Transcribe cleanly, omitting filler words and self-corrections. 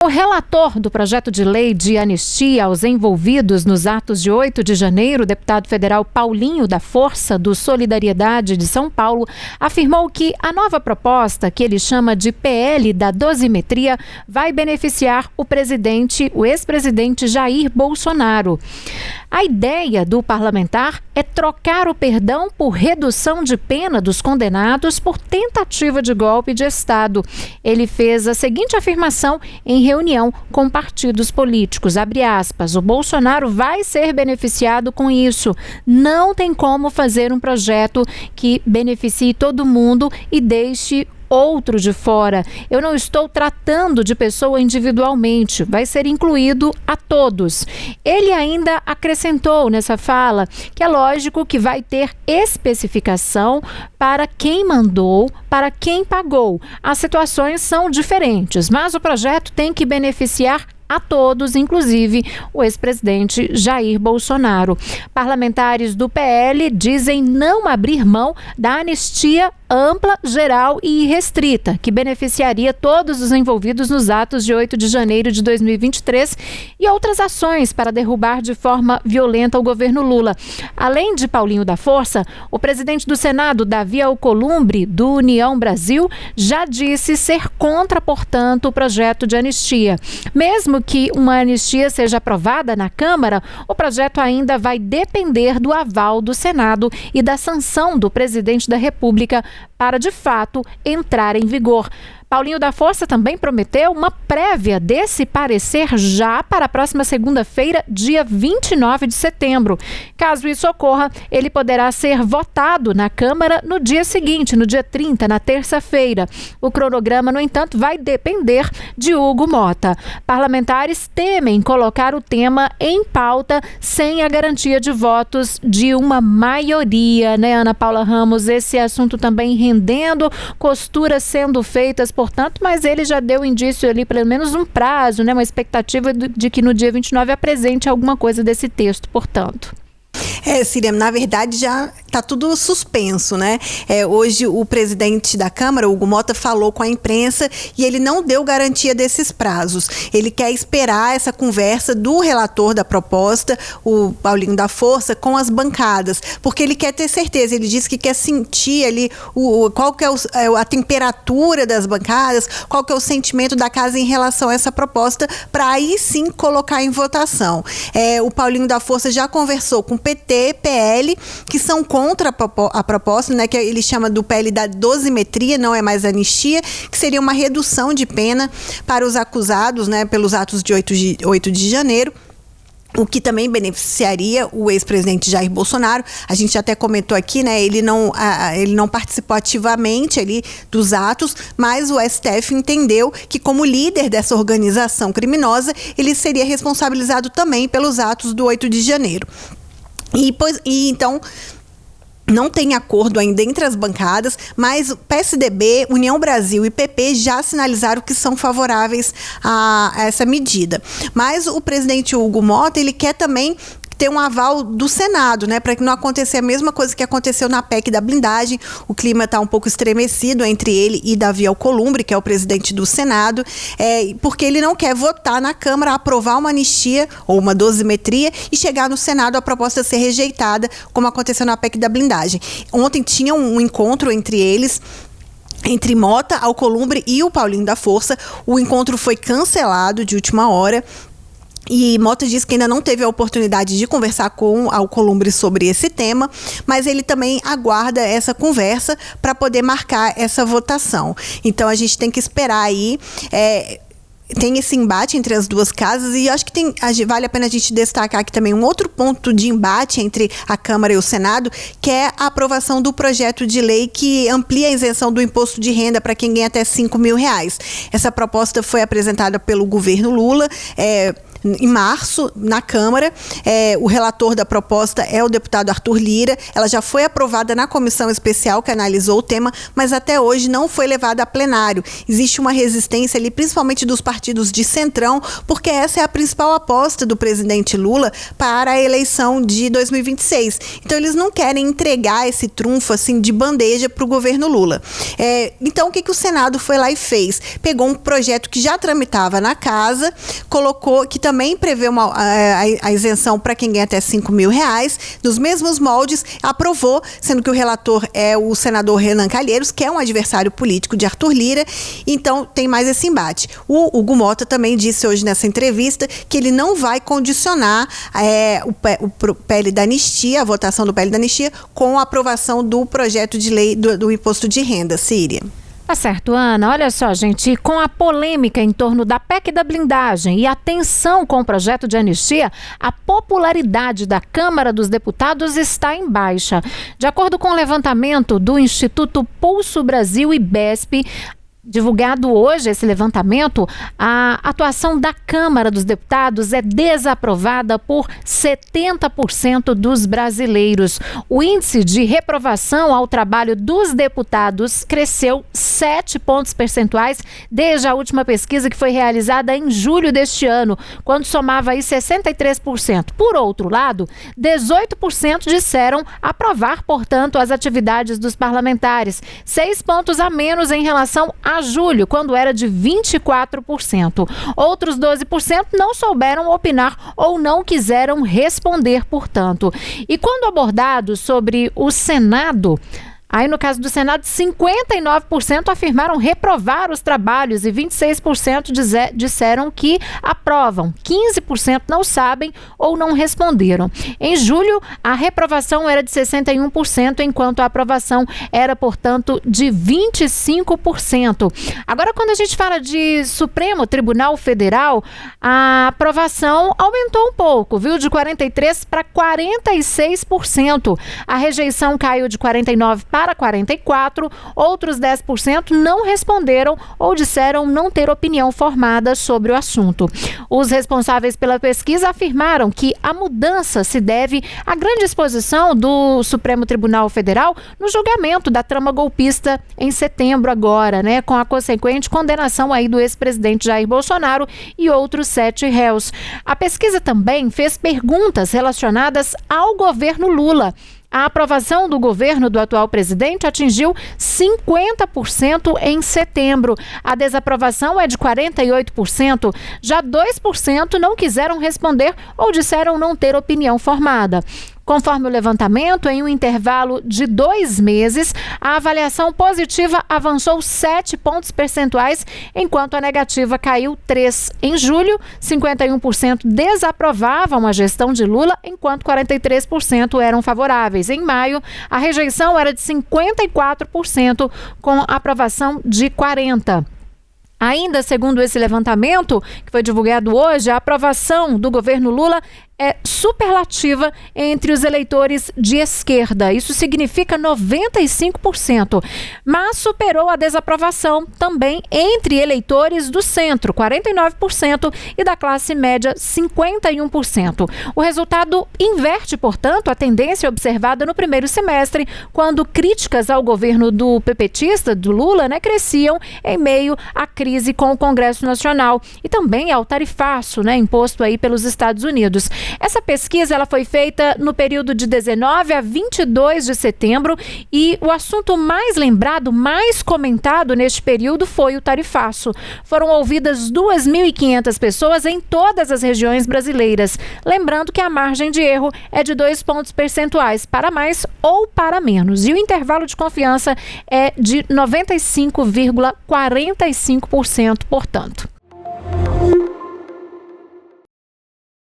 O relator do projeto de lei de anistia aos envolvidos nos atos de 8 de janeiro, o deputado federal Paulinho da Força, do Solidariedade de São Paulo, afirmou que a nova proposta, que ele chama de PL da dosimetria, vai beneficiar o ex-presidente Jair Bolsonaro. A ideia do parlamentar é trocar o perdão por redução de pena dos condenados por tentativa de golpe de Estado. Ele fez a seguinte afirmação em reunião com partidos políticos, abre aspas, o Bolsonaro vai ser beneficiado com isso. Não tem como fazer um projeto que beneficie todo mundo e deixe outro de fora. Eu não estou tratando de pessoa individualmente, vai ser incluído a todos. Ele ainda acrescentou nessa fala que é lógico que vai ter especificação para quem mandou, para quem pagou. As situações são diferentes, mas o projeto tem que beneficiar a todos, inclusive o ex-presidente Jair Bolsonaro. Parlamentares do PL dizem não abrir mão da anistia ampla, geral e irrestrita, que beneficiaria todos os envolvidos nos atos de 8 de janeiro de 2023 e outras ações para derrubar de forma violenta o governo Lula. Além de Paulinho da Força, o presidente do Senado, Davi Alcolumbre, do União Brasil, já disse ser contra, portanto, o projeto de anistia. Mesmo que uma anistia seja aprovada na Câmara, o projeto ainda vai depender do aval do Senado e da sanção do presidente da República para, de fato, entrar em vigor. Paulinho da Força também prometeu uma prévia desse parecer já para a próxima segunda-feira, dia 29 de setembro. Caso isso ocorra, ele poderá ser votado na Câmara no dia seguinte, no dia 30, na terça-feira. O cronograma, no entanto, vai depender de Hugo Mota. Parlamentares temem colocar o tema em pauta sem a garantia de votos de uma maioria, né, Ana Paula Ramos? Esse assunto também rendendo, costuras sendo feitas, portanto, mas ele já deu indício ali, pelo menos um prazo, né, uma expectativa de que no dia 29 apresente alguma coisa desse texto, portanto. Síria, na verdade já está tudo suspenso, né? Hoje o presidente da Câmara, Hugo Mota, falou com a imprensa e ele não deu garantia desses prazos. Ele quer esperar essa conversa do relator da proposta, o Paulinho da Força, com as bancadas, porque ele quer ter certeza. Ele disse que quer sentir ali qual que é a temperatura das bancadas, qual que é o sentimento da casa em relação a essa proposta, para aí sim colocar em votação. O Paulinho da Força já conversou com PT, PL, que são contra a proposta, né, que ele chama do PL da dosimetria, não é mais anistia, que seria uma redução de pena para os acusados, né, pelos atos de 8 de janeiro. O que também beneficiaria o ex-presidente Jair Bolsonaro. A gente até comentou aqui, né? Ele não participou ativamente ali dos atos, mas o STF entendeu que, como líder dessa organização criminosa, ele seria responsabilizado também pelos atos do 8 de janeiro. Então, não tem acordo ainda entre as bancadas, mas PSDB, União Brasil e PP já sinalizaram que são favoráveis a essa medida. Mas o presidente Hugo Mota, ele quer também ter um aval do Senado, né, para que não aconteça a mesma coisa que aconteceu na PEC da blindagem. O clima está um pouco estremecido entre ele e Davi Alcolumbre, que é o presidente do Senado, porque ele não quer votar na Câmara, aprovar uma anistia ou uma dosimetria e chegar no Senado a proposta ser rejeitada, como aconteceu na PEC da blindagem. Ontem tinha um encontro entre eles, entre Mota, Alcolumbre e o Paulinho da Força. O encontro foi cancelado de última hora. E Mota diz que ainda não teve a oportunidade de conversar com Alcolumbre sobre esse tema, mas ele também aguarda essa conversa para poder marcar essa votação. Então a gente tem que esperar aí. Tem esse embate entre as duas casas e acho que vale a pena a gente destacar aqui também um outro ponto de embate entre a Câmara e o Senado, que é a aprovação do projeto de lei que amplia a isenção do imposto de renda para quem ganha até R$5 mil. Essa proposta foi apresentada pelo governo Lula, em março, na Câmara. O relator da proposta é o deputado Arthur Lira. Ela já foi aprovada na comissão especial que analisou o tema, mas até hoje não foi levada a plenário. Existe uma resistência ali, principalmente dos partidos partidos de centrão, porque essa é a principal aposta do presidente Lula para a eleição de 2026. Então, eles não querem entregar esse trunfo assim de bandeja para o governo Lula. Então, o que o Senado foi lá e fez? Pegou um projeto que já tramitava na casa, colocou, que também prevê a isenção para quem ganha até R$5.000, nos mesmos moldes, aprovou, sendo que o relator é o senador Renan Calheiros, que é um adversário político de Arthur Lira. Então, tem mais esse embate. O Hugo Mota também disse hoje nessa entrevista que ele não vai condicionar o PL da anistia, a votação do PL da anistia, com a aprovação do projeto de lei do imposto de renda. Síria. Tá certo, Ana. Olha só, gente, com a polêmica em torno da PEC da blindagem e a tensão com o projeto de anistia, a popularidade da Câmara dos Deputados está em baixa. De acordo com o levantamento do Instituto Pulso Brasil e BESP, divulgado hoje esse levantamento, a atuação da Câmara dos Deputados é desaprovada por 70% dos brasileiros. O índice de reprovação ao trabalho dos deputados cresceu 7 pontos percentuais desde a última pesquisa que foi realizada em julho deste ano, quando somava aí 63%. Por outro lado, 18% disseram aprovar, portanto, as atividades dos parlamentares, 6 pontos a menos em relação a julho, quando era de 24%. Outros 12% não souberam opinar ou não quiseram responder, portanto. E quando abordado sobre o Senado, aí no caso do Senado, 59% afirmaram reprovar os trabalhos e 26% disseram que aprovam. 15% não sabem ou não responderam. Em julho, a reprovação era de 61%, enquanto a aprovação era, portanto, de 25%. Agora, quando a gente fala de Supremo Tribunal Federal, a aprovação aumentou um pouco, viu? De 43% para 46%. A rejeição caiu de 49% para 44%, outros 10% não responderam ou disseram não ter opinião formada sobre o assunto. Os responsáveis pela pesquisa afirmaram que a mudança se deve à grande exposição do Supremo Tribunal Federal no julgamento da trama golpista em setembro agora, né, com a consequente condenação aí do ex-presidente Jair Bolsonaro e outros 7 réus. A pesquisa também fez perguntas relacionadas ao governo Lula. A aprovação do governo do atual presidente atingiu 50% em setembro. A desaprovação é de 48%. Já 2% não quiseram responder ou disseram não ter opinião formada. Conforme o levantamento, em um intervalo de 2 meses, a avaliação positiva avançou 7 pontos percentuais, enquanto a negativa caiu 3. Em julho, 51% desaprovavam a gestão de Lula, enquanto 43% eram favoráveis. Em maio, a rejeição era de 54%, com aprovação de 40%. Ainda segundo esse levantamento, que foi divulgado hoje, a aprovação do governo Lula é superlativa entre os eleitores de esquerda. Isso significa 95%, mas superou a desaprovação também entre eleitores do centro, 49%, e da classe média, 51%. O resultado inverte, portanto, a tendência observada no primeiro semestre, quando críticas ao governo do pepetista, do Lula, cresciam em meio à crise com o Congresso Nacional e também ao tarifaço, imposto aí pelos Estados Unidos. Essa pesquisa ela foi feita no período de 19 a 22 de setembro e o assunto mais lembrado, mais comentado neste período foi o tarifaço. Foram ouvidas 2.500 pessoas em todas as regiões brasileiras. Lembrando que a margem de erro é de 2 pontos percentuais, para mais ou para menos. E o intervalo de confiança é de 95,45%, portanto.